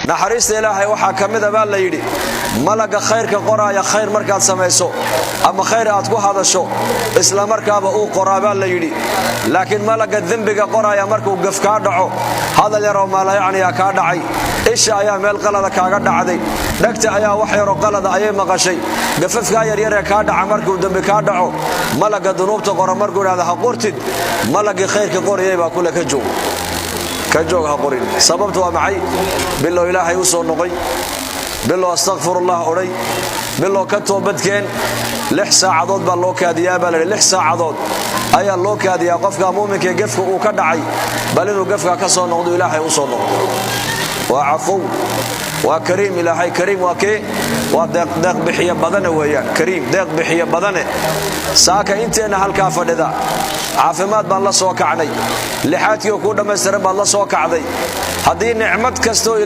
naxariista ilaahay waxa kamida baa la yiri malaga khayrka qoraya khayr markaad sameeyso ama khayr aad ku hadasho isla markaaba uu qoraaba la yiri laakiin malaga dambiga qoraya markuu gaf ka dhaco hadal yar oo mala yaani ka dhacay isha ayaa meel qalada kaaga dhacday dhagta ayaa wax yar oo qalada ayay maqashay gafafka yar yar ka dhaca markuu dambi ka dhaco malaga dunuubta qora markuu raada ha qortid malaga khayrka qorayay baa kula ka joog ha qorin sababtu waa maxay billow ilaahay u soo noqay billow astaghfirullah oray billow ka toobadkeen 6 saacadood baa loo kaadiyaa baa 6 saacadood ayaa loo kaadiyaa qofka muuminka gafka uu ka dhacay bal inuu gafka ka soo noqdo ilaahay u soo noqdo waa afu waa kariim ilaahay kariim waa kee waa deeq bixiya badan weeyaan kariim deeq bixiya badan saaka inteena halka fadhida caafimaad baan la soo kacnay lixaadkii ku dhameystiran baan la soo kacday hadii nicmad kasto